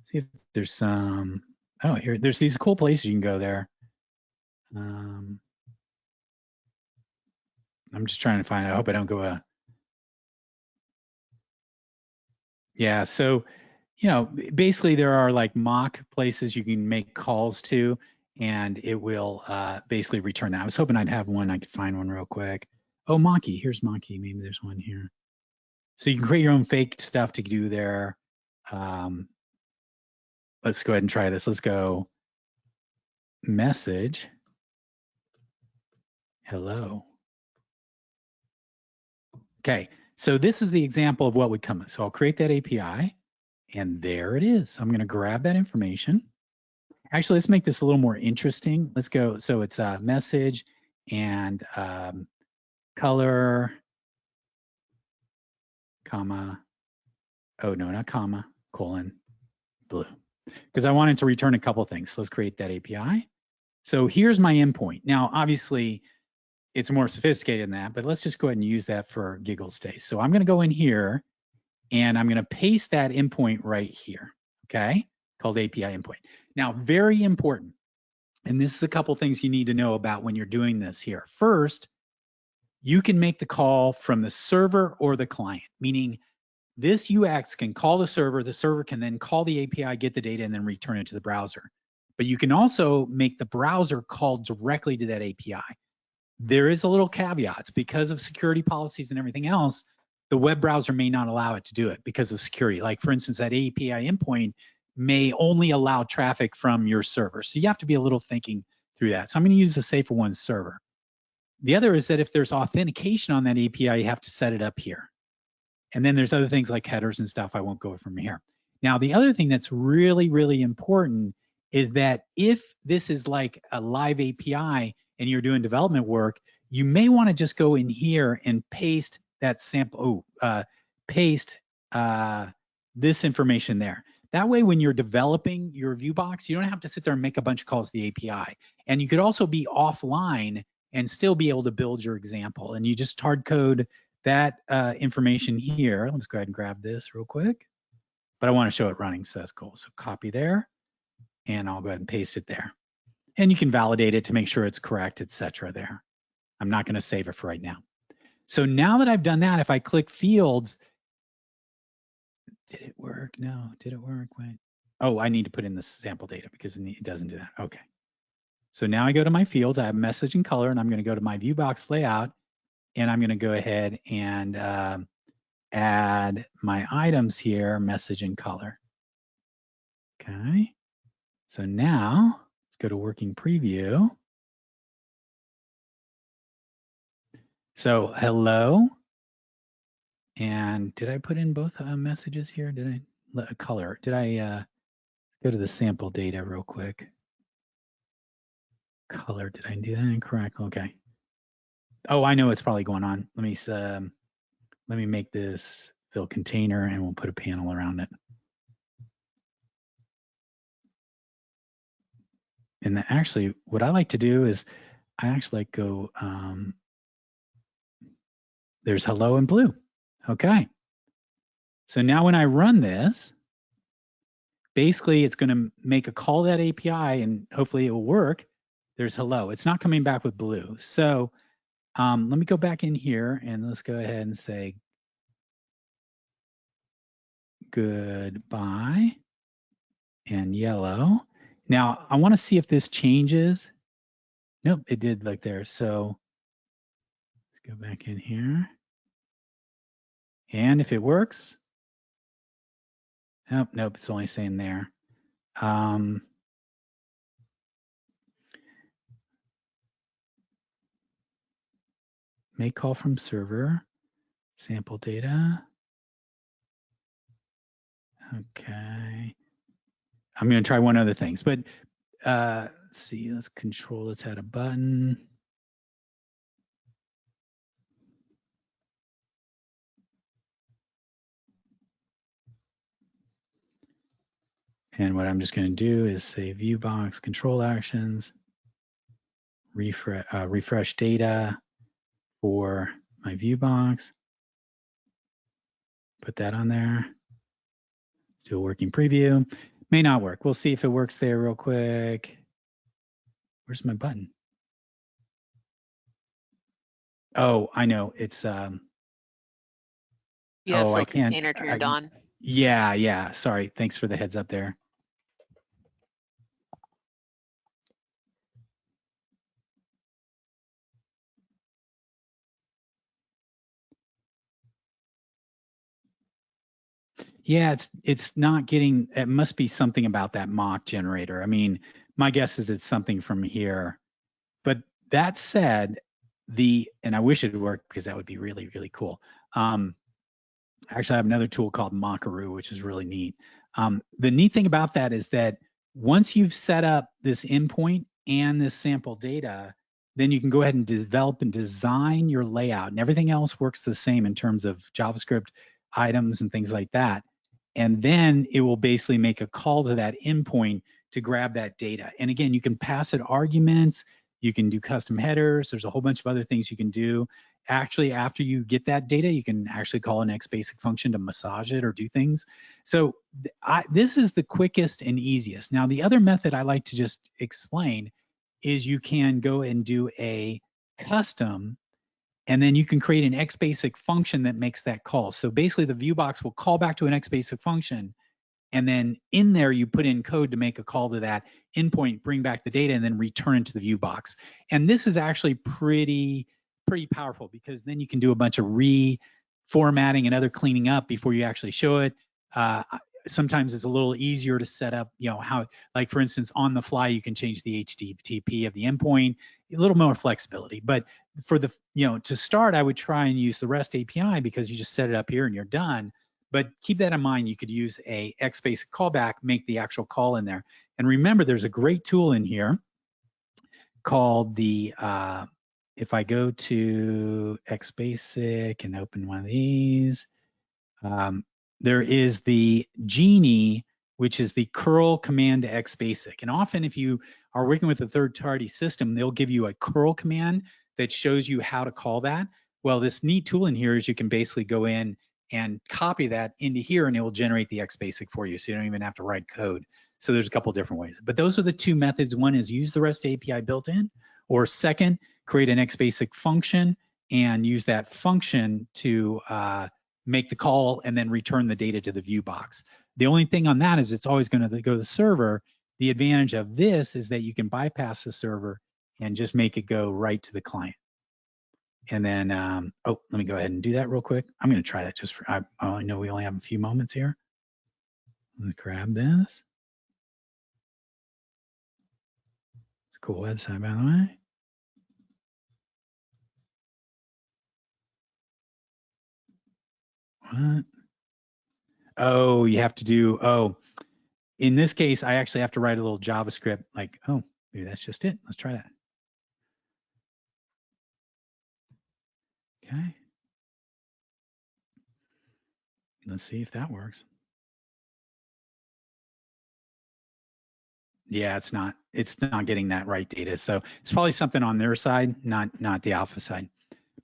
See if there's some, oh, here, there's these cool places you can go there. I'm just trying to find, I hope I don't go yeah, so, you know, basically there are like mock places you can make calls to, and it will basically return that. I was hoping I'd have one, I could find one real quick. Oh, Monkey, here's Monkey, maybe there's one here. So you can create your own fake stuff to do there. Let's go ahead and try this. Let's go message, hello. Okay, so this is the example of what would come. So I'll create that API, and there it is. I'm going to grab that information. Actually, let's make this a little more interesting. Let's go. So it's a message and color, comma. Oh no, not comma, colon, blue. Because I wanted to return a couple of things. So let's create that API. So here's my endpoint. Now, obviously, it's more sophisticated than that, but let's just go ahead and use that for giggles today. So I'm going to go in here and I'm going to paste that endpoint right here, okay, called API endpoint. Now, very important, and this is a couple things you need to know about when you're doing this here. First, you can make the call from the server or the client, meaning this UX can call the server can then call the API, get the data, and then return it to the browser. But you can also make the browser call directly to that API. There is a little caveats because of security policies and everything else. The web browser may not allow it to do it because of security. Like for instance, that API endpoint may only allow traffic from your server. So you have to be a little thinking through that. So I'm going to use the safer one server. The other is that if there's authentication on that API, you have to set it up here. And then there's other things like headers and stuff I won't go from here. Now, the other thing that's really, really important is that if this is like a live API and you're doing development work, you may want to just go in here and paste that sample, paste this information there. That way, when you're developing your ViewBox, you don't have to sit there and make a bunch of calls to the API. And you could also be offline and still be able to build your example. And you just hard code that information here. Let's go ahead and grab this real quick. But I want to show it running, so that's cool. So copy there, and I'll go ahead and paste it there. And you can validate it to make sure it's correct, etc. there. I'm not going to save it for right now. So now that I've done that, if I click fields, did it work? No, did it work? Wait. Oh, I need to put in the sample data because it doesn't do that. Okay. So now I go to my fields. I have message and color, and I'm going to go to my ViewBox layout, and I'm going to go ahead and add my items here, message and color. Okay. So now let's go to working preview. So hello. And did I put in both messages here? Did I color? Did I go to the sample data real quick? Color, did I do that incorrect? Okay. Oh, I know what's probably going on. Let me make this fill container and we'll put a panel around it. And actually, what I like to do is I actually like go, there's hello in blue. Okay. So now when I run this, basically it's going to make a call to that API and hopefully it will work. There's hello. It's not coming back with blue. So let me go back in here and let's go ahead and say goodbye and yellow. Now I want to see if this changes. Nope, it did look there. So let's go back in here. And if it works, nope, it's only saying there. Make call from server, sample data. Okay. I'm going to try one other things, but let's see, let's control, let's add a button. And what I'm just going to do is say ViewBox control actions, refresh data for my ViewBox. Put that on there. Let's do a working preview. May not work. We'll see if it works there real quick. Where's my button? Oh, I know. It's You have oh, fill I can't. container turned on. Yeah. Sorry. Thanks for the heads up there. Yeah, it's not getting, it must be something about that mock generator. I mean, my guess is it's something from here. But that said, and I wish it would work because that would be really, really cool. Actually, I have another tool called Mockaroo, which is really neat. The neat thing about that is that once you've set up this endpoint and this sample data, then you can go ahead and develop and design your layout, and everything else works the same in terms of JavaScript items and things like that. And then it will basically make a call to that endpoint to grab that data. And again, you can pass it arguments, you can do custom headers, there's a whole bunch of other things you can do. Actually, after you get that data, you can actually call an Xbasic function to massage it or do things. So this is the quickest and easiest. Now, the other method I like to just explain is you can go and do a custom, and then you can create an Xbasic function that makes that call. So basically the ViewBox will call back to an Xbasic function, and then in there you put in code to make a call to that endpoint, bring back the data, and then return it to the ViewBox. And this is actually pretty powerful, because then you can do a bunch of reformatting and other cleaning up before you actually show it. Sometimes it's a little easier to set up, how, like for instance, on the fly, you can change the HTTP of the endpoint, a little more flexibility. But for the, to start, I would try and use the REST API, because you just set it up here and you're done. But keep that in mind. You could use a Xbasic callback, make the actual call in there. And remember, there's a great tool in here called the, if I go to Xbasic and open one of these, there is the Genie, which is the curl command to Xbasic. And often if you are working with a third-party system, they'll give you a curl command that shows you how to call that. Well, this neat tool in here is you can basically go in and copy that into here, and it will generate the Xbasic for you, so you don't even have to write code. So there's a couple different ways. But those are the two methods. One is use the REST API built in, or second, create an Xbasic function and use that function to make the call and then return the data to the ViewBox. The only thing on that is it's always going to go to the server. The advantage of this is that you can bypass the server and just make it go right to the client. And then, oh, let me go ahead and do that real quick. I'm going to try that just for, I know we only have a few moments here. Let me grab this. It's a cool website, by the way. What? Oh, you have to do, in this case, I actually have to write a little JavaScript, like, oh, maybe that's just it. Let's try that. Okay. Let's see if that works. Yeah, it's not getting that right data. So it's probably something on their side, not the Alpha side.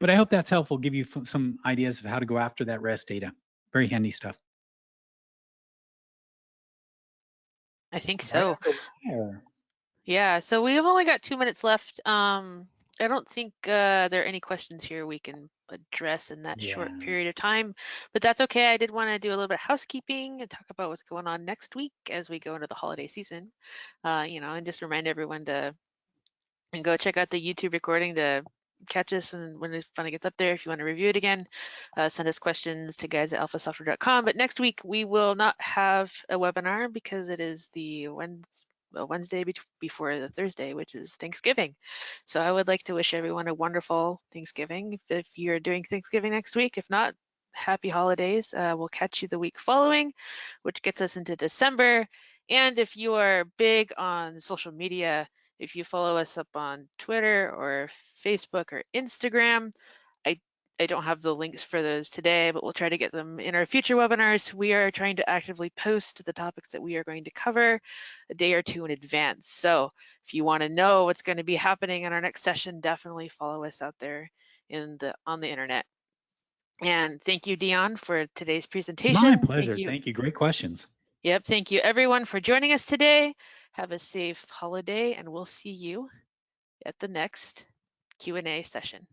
But I hope that's helpful, give you some ideas of how to go after that REST data. Very handy stuff. I think so. Right. Yeah, so we've only got 2 minutes left. I don't think there are any questions here we can address in that short period of time, but that's okay. I did want to do a little bit of housekeeping and talk about what's going on next week as we go into the holiday season, and just remind everyone to go check out the YouTube recording to catch us, and when it finally gets up there, if you want to review it again, send us questions to guys@alphasoftware.com. But next week we will not have a webinar because it is the Wednesday before the Thursday, which is Thanksgiving. So I would like to wish everyone a wonderful Thanksgiving if you're doing Thanksgiving next week. If not, happy holidays. We'll catch you the week following, which gets us into December. And if you are big on social media, if you follow us up on Twitter or Facebook or Instagram, I don't have the links for those today, but we'll try to get them in our future webinars. We are trying to actively post the topics that we are going to cover a day or two in advance. So if you want to know what's going to be happening in our next session, definitely follow us out there on the internet. And thank you, Dion, for today's presentation. My pleasure. Thank you. Great questions. Yep, thank you everyone for joining us today. Have a safe holiday, and we'll see you at the next Q&A session.